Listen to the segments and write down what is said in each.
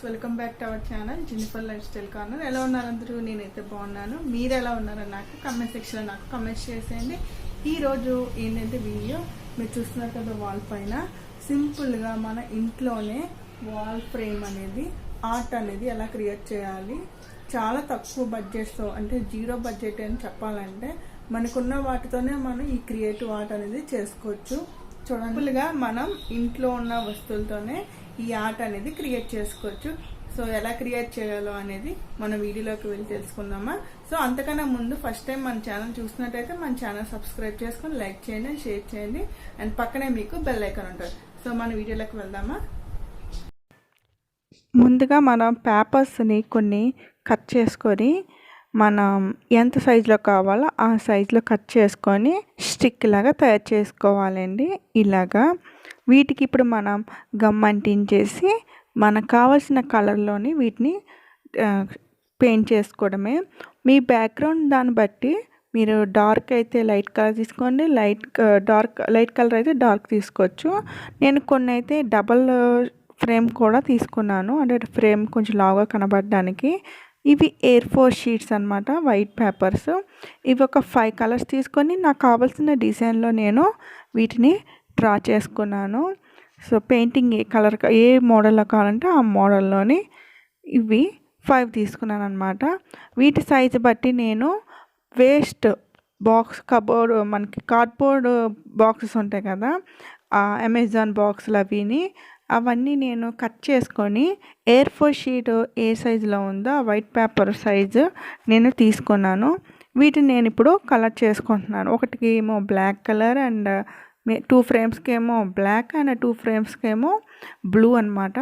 Welcome back to our channel Jennifer life style corner. ఎలా ఉన్నారు అందరూ? నేనైతే బాగున్నాను. మీరు ఎలా ఉన్నారో నాకు కమెంట్ సెక్షన్లో నాకు కమెంట్స్ చేసేయండి. ఈరోజు ఏంటంటే వీడియో మీరు చూస్తున్నారు కదా, వాల్ పైన సింపుల్గా మన ఇంట్లోనే వాల్ ఫ్రేమ్ అనేది ఆర్ట్ అనేది ఎలా క్రియేట్ చేయాలి, చాలా తక్కువ బడ్జెట్తో, అంటే జీరో బడ్జెట్ అని చెప్పాలంటే మనకున్న వాటితోనే మనం ఈ క్రియేటివ్ ఆర్ట్ అనేది చేసుకోవచ్చు. చూడండిగా మనం ఇంట్లో ఉన్న వస్తువులతోనే ఈ ఆర్ట్ అనేది క్రియేట్ చేసుకోవచ్చు. సో ఎలా క్రియేట్ చేయాలో అనేది మన వీడియోలోకి వెళ్ళి తెలుసుకుందామా. సో అంతకన్నా ముందు ఫస్ట్ టైం మన ఛానల్ చూసినట్టయితే మన ఛానల్ సబ్స్క్రైబ్ చేసుకొని లైక్ చేయండి అండ్ షేర్ చేయండి, అండ్ పక్కనే మీకు బెల్ ఐకాన్ ఉంటుంది. సో మన వీడియోలోకి వెళ్దామా. ముందుగా మనం పేపర్స్ని కొన్ని కట్ చేసుకొని మనం ఎంత సైజులో కావాలో ఆ సైజులో కట్ చేసుకొని స్టిక్ లాగా తయారు చేసుకోవాలండి. ఇలాగా వీటికి ఇప్పుడు మనం గమ్ అంటించేసి మనకు కావాల్సిన కలర్లోని వీటిని పెయింట్ చేసుకోవడమే. మీ బ్యాక్గ్రౌండ్ దాన్ని బట్టి మీరు డార్క్ అయితే లైట్ కలర్ తీసుకోండి, లైట్ కలర్ అయితే డార్క్ తీసుకోవచ్చు. నేను కొన్ని అయితే డబల్ ఫ్రేమ్ కూడా తీసుకున్నాను, అంటే ఫ్రేమ్ కొంచెం లావుగా కనబడడానికి. ఇవి A4 షీట్స్ అనమాట, వైట్ పేపర్స్. ఇవి ఒక 5 కలర్స్ తీసుకొని నాకు కావాల్సిన డిజైన్లో నేను వీటిని డ్రా చేసుకున్నాను. సో పెయింటింగ్ ఏ మోడల్లో కావాలంటే ఆ మోడల్లోని ఇవి 5 తీసుకున్నాను అనమాట. వీటి సైజు బట్టి నేను వేస్ట్ బాక్స్ కబోర్డ్, మనకి కార్డ్బోర్డ్ బాక్సెస్ ఉంటాయి కదా, అమెజాన్ బాక్సులు అవన్నీ నేను కట్ చేసుకొని A4 షీట్ ఏ సైజులో ఉందో ఆ వైట్ పేపర్ సైజు నేను తీసుకున్నాను. వీటిని నేను ఇప్పుడు కలర్ చేసుకుంటున్నాను. ఒకటికి ఏమో బ్లాక్ కలర్ అండ్ 2 ఫ్రేమ్స్కి ఏమో బ్లాక్ అండ్ 2 ఫ్రేమ్స్కి ఏమో బ్లూ అనమాట,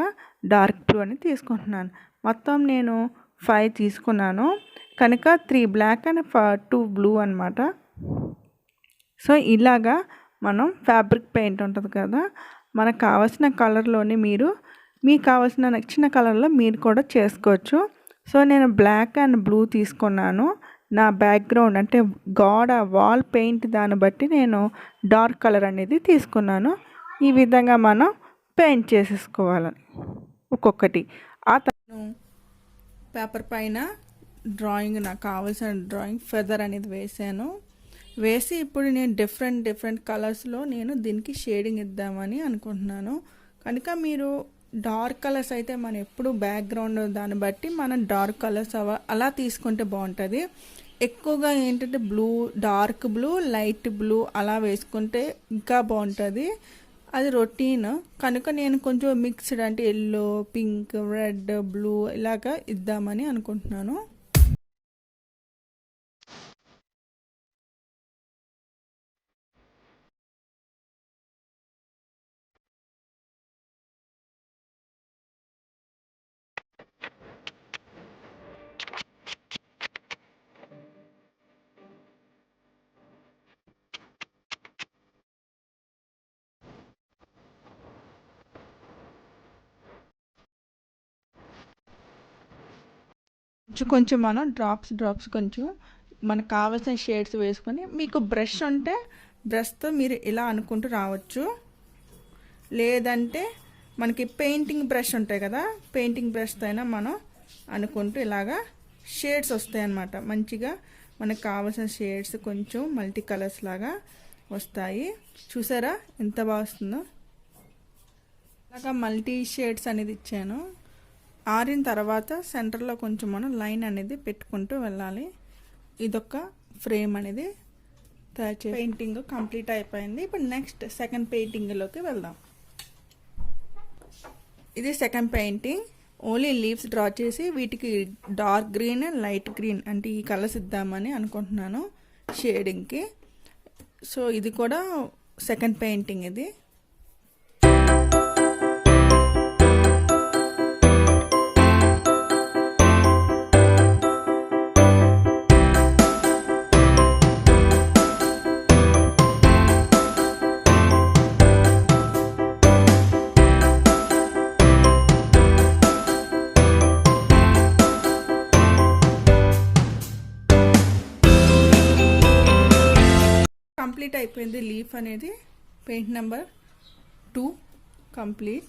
డార్క్ బ్లూ అని తీసుకుంటున్నాను. మొత్తం నేను 5 తీసుకున్నాను కనుక 3 బ్లాక్ అండ్ 2 బ్లూ అనమాట. సో ఇలాగా మనం ఫ్యాబ్రిక్ పెయింట్ ఉంటుంది కదా, మనకు కావాల్సిన కలర్లోని మీకు కావాల్సిన నచ్చిన కలర్లో మీరు కూడా చేసుకోవచ్చు. సో నేను బ్లాక్ అండ్ బ్లూ తీసుకున్నాను. నా బ్యాక్గ్రౌండ్ అంటే వాల్ పెయింట్ దాన్ని బట్టి నేను డార్క్ కలర్ అనేది తీసుకున్నాను. ఈ విధంగా మనం పెయింట్ చేసేసుకోవాలని ఒక్కొక్కటి. ఆ తర్వాత పేపర్ పైన నాకు కావాల్సిన డ్రాయింగ్ ఫెదర్ అనేది వేసి ఇప్పుడు నేను డిఫరెంట్ కలర్స్లో నేను దీనికి షేడింగ్ ఇద్దామని అనుకుంటున్నాను. కనుక మీరు డార్క్ కలర్స్ అయితే మనం ఎప్పుడు బ్యాక్గ్రౌండ్ దాన్ని బట్టి మనం డార్క్ కలర్స్ అలా తీసుకుంటే బాగుంటుంది. ఎక్కువగా ఏంటంటే డార్క్ బ్లూ, లైట్ బ్లూ అలా వేసుకుంటే ఇంకా బాగుంటుంది. అది రొటీన్ కనుక నేను కొంచెం మిక్స్డ్ అంటే ఎల్లో, పింక్, రెడ్, బ్లూ ఇలాగా ఇద్దామని అనుకుంటున్నాను. కొంచెం మనం డ్రాప్స్ కొంచెం మనకు కావాల్సిన షేడ్స్ వేసుకొని, మీకు బ్రష్ ఉంటే బ్రష్తో మీరు ఇలా అనుకుంటూ రావచ్చు. లేదంటే మనకి పెయింటింగ్ బ్రష్ ఉంటాయి కదా, పెయింటింగ్ బ్రష్తో అయినా మనం అనుకుంటూ ఇలాగా షేడ్స్ వస్తాయి అన్నమాట. మంచిగా మనకు కావాల్సిన షేడ్స్ కొంచెం మల్టీ కలర్స్ లాగా వస్తాయి. చూసారా ఎంత బాగా వస్తుందో. ఇలాగా మల్టీ షేడ్స్ అనేది ఇచ్చాను. ఆరిన తర్వాత సెంటర్లో కొంచెం మనం లైన్ అనేది పెట్టుకుంటూ వెళ్ళాలి. ఇదొక ఫ్రేమ్ అనేది తయారు పెయింటింగ్ కంప్లీట్ అయిపోయింది. ఇప్పుడు నెక్స్ట్ సెకండ్ పెయింటింగ్లోకి వెళ్దాం. ఇది second painting. Only leaves draw చేసి వీటికి dark green and light green అంటే ఈ కలర్స్ ఇద్దామని అనుకుంటున్నాను. షేడింగ్కి. సో ఇది కూడా సెకండ్ పెయింటింగ్ ఇది. కంప్లీట్ అయిపోయింది లీఫ్ అనేది. Paint number 2 complete.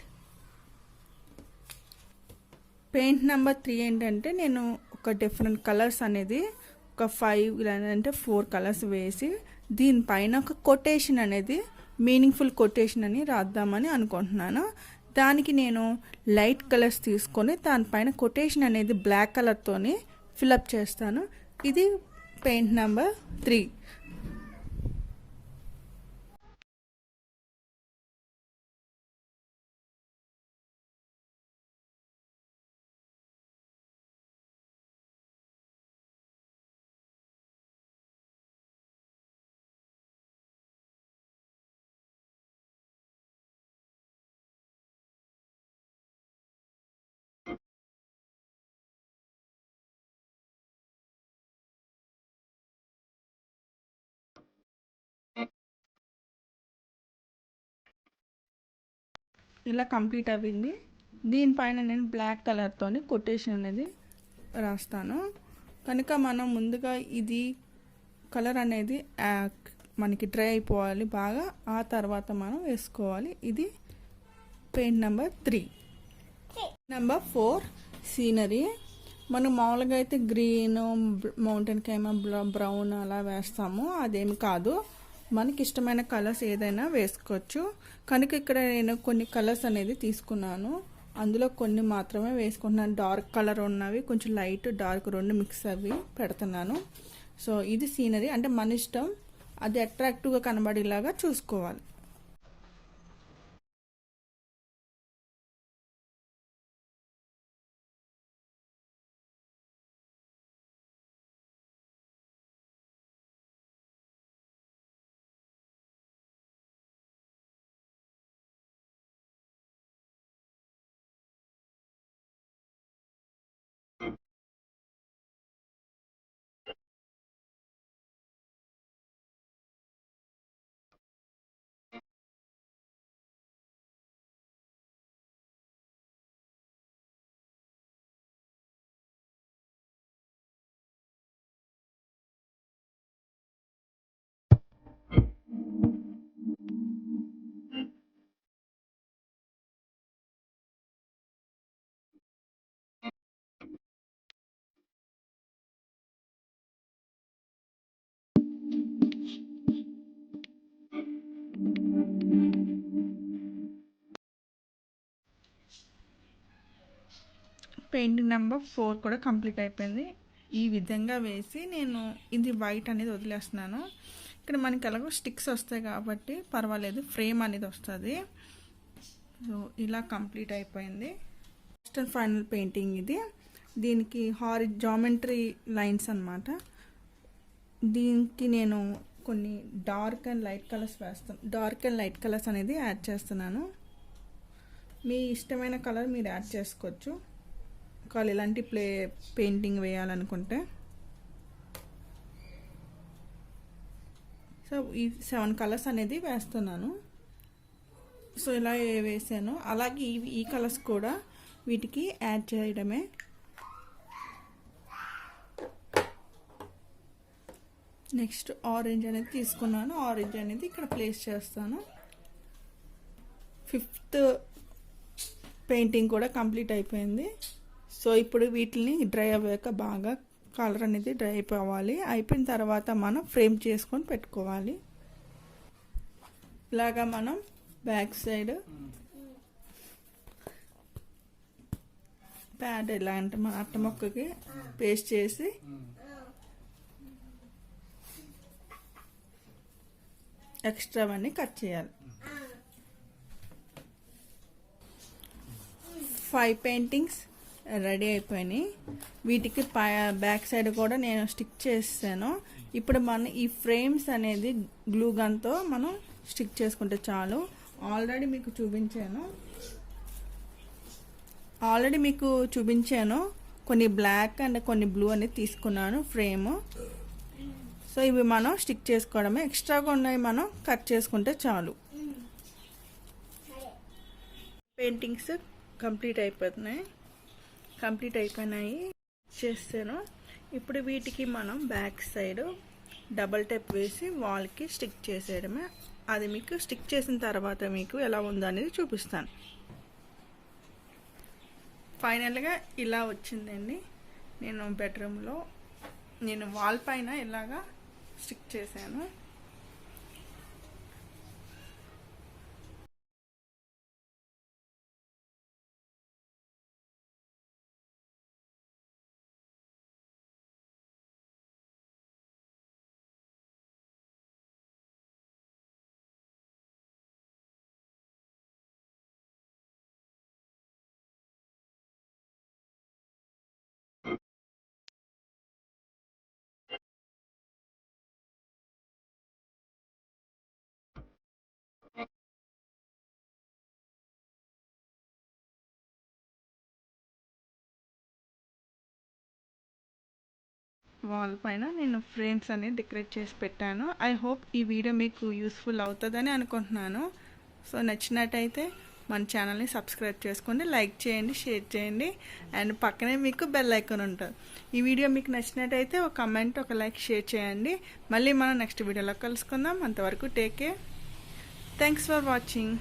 Paint number 3 ఏంటంటే నేను ఒక డిఫరెంట్ కలర్స్ అనేది ఒక 5 లేదంటే 4 కలర్స్ వేసి దీనిపైన ఒక కొటేషన్ అనేది మీనింగ్ఫుల్ కొటేషన్ అని రాద్దామని అనుకుంటున్నాను. దానికి నేను లైట్ కలర్స్ తీసుకొని దానిపైన కొటేషన్ అనేది బ్లాక్ కలర్తోని ఫిలప్ చేస్తాను. ఇది పెయింట్ నెంబర్ 3. ఇలా కంప్లీట్ అవ్వింది. దీనిపైన నేను బ్లాక్ కలర్తో కొటేషన్ అనేది రాస్తాను. కనుక మనం ముందుగా ఇది కలర్ అనేది మనకి డ్రై అయిపోవాలి బాగా, ఆ తర్వాత మనం వేసుకోవాలి. ఇది పెయింట్ నెంబర్ 3. Number 4 scenery. మనం మామూలుగా అయితే గ్రీన్, మౌంటైన్ కేమో బ్రౌన్ అలా వేస్తాము. అదేమి కాదు, మనకి ఇష్టమైన కలర్స్ ఏదైనా వేసుకోవచ్చు. కనుక ఇక్కడ నేను కొన్ని కలర్స్ అనేది తీసుకున్నాను. అందులో కొన్ని మాత్రమే వేసుకుంటున్నాను. డార్క్ కలర్ ఉన్నవి, కొంచెం లైట్ డార్క్ 2 మిక్స్ అవి పెడుతున్నాను. సో ఇది సీనరీ, అంటే మన ఇష్టం, అది అట్రాక్టివ్గా కనబడేలాగా చూసుకోవాలి. పెయింటింగ్ నెంబర్ 4 కూడా కంప్లీట్ అయిపోయింది. ఈ విధంగా వేసి నేను ఇది వైట్ అనేది వదిలేస్తున్నాను. ఇక్కడ మనకి ఎలాగో స్టిక్స్ వస్తాయి కాబట్టి పర్వాలేదు, ఫ్రేమ్ అనేది వస్తుంది. సో ఇలా కంప్లీట్ అయిపోయింది. ఫస్ట్ అండ్ ఫైనల్ పెయింటింగ్ ఇది. దీనికి జామెట్రీ లైన్స్ అన్నమాట. దీనికి నేను కొన్ని డార్క్ అండ్ లైట్ కలర్స్ వేస్తాను. డార్క్ అండ్ లైట్ కలర్స్ అనేది యాడ్ చేస్తున్నాను. మీ ఇష్టమైన కలర్ మీరు యాడ్ చేసుకోవచ్చు ఒకవేళ ఇలాంటి పెయింటింగ్ వేయాలనుకుంటే. సో ఈ 7 కలర్స్ అనేది వేస్తున్నాను. సో ఇలా వేసాను. అలాగే ఈ కలర్స్ కూడా వీటికి యాడ్ చేయడమే. నెక్స్ట్ ఆరెంజ్ అనేది తీసుకున్నాను. ఆరెంజ్ అనేది ఇక్కడ ప్లేస్ చేస్తాను. 5th పెయింటింగ్ కూడా కంప్లీట్ అయిపోయింది. సో ఇప్పుడు వీటిని డ్రై అవ్వాక బాగా కలర్ అనేది డ్రై అయిపోవాలి. అయిపోయిన తర్వాత మనం ఫ్రేమ్ చేసుకొని పెట్టుకోవాలి. ఇలాగా మనం బ్యాక్ సైడ్ ప్యాడ్ ఎలా అంటే మన అట్ట మొక్కకి పేస్ట్ చేసి ఎక్స్ట్రావన్నీ కట్ చేయాలి. 5 పెయింటింగ్స్ రెడీ అయిపోయినాయి. వీటికి బ్యాక్ సైడ్ కూడా నేను స్టిక్ చేసాను. ఇప్పుడు మనం ఈ ఫ్రేమ్స్ అనేది గ్లూ గన్తో మనం స్టిక్ చేసుకుంటే చాలు. ఆల్రెడీ మీకు చూపించాను కొన్ని బ్లాక్ అండ్ కొన్ని బ్లూ అనేది తీసుకున్నాను ఫ్రేమ్. సో ఇవి మనం స్టిక్ చేసుకోవడమే. ఎక్స్ట్రాగా ఉన్నాయి మనం కట్ చేసుకుంటే చాలు. పెయింటింగ్స్ కంప్లీట్ అయిపోయినాయి చేస్తాను. ఇప్పుడు వీటికి మనం బ్యాక్ సైడ్ డబల్ టెప్ వేసి వాల్కి స్టిక్ చేసేయడమే. అది మీకు స్టిక్ చేసిన తర్వాత మీకు ఎలా ఉందో అనేది చూపిస్తాను. ఫైనల్గా ఇలా వచ్చిందండి. నేను బెడ్రూమ్లో వాల్ పైన ఇలాగా స్టిక్ చేశాను. వాల్ పైన నేను ఫ్రేమ్స్ అనేది డెకరేట్ చేసి పెట్టాను. ఐ హోప్ ఈ వీడియో మీకు యూస్ఫుల్ అవుతుందని అనుకుంటున్నాను. సో నచ్చినట్టయితే మన ఛానల్ని సబ్స్క్రైబ్ చేసుకోండి, లైక్ చేయండి, షేర్ చేయండి, అండ్ పక్కనే మీకు బెల్ ఐకాన్ ఉంటుంది. ఈ వీడియో మీకు నచ్చినట్టయితే ఒక కమెంట్, ఒక లైక్, షేర్ చేయండి. మళ్ళీ మనం నెక్స్ట్ వీడియోలో కలుసుకుందాం. అంతవరకు take care. Thanks for watching.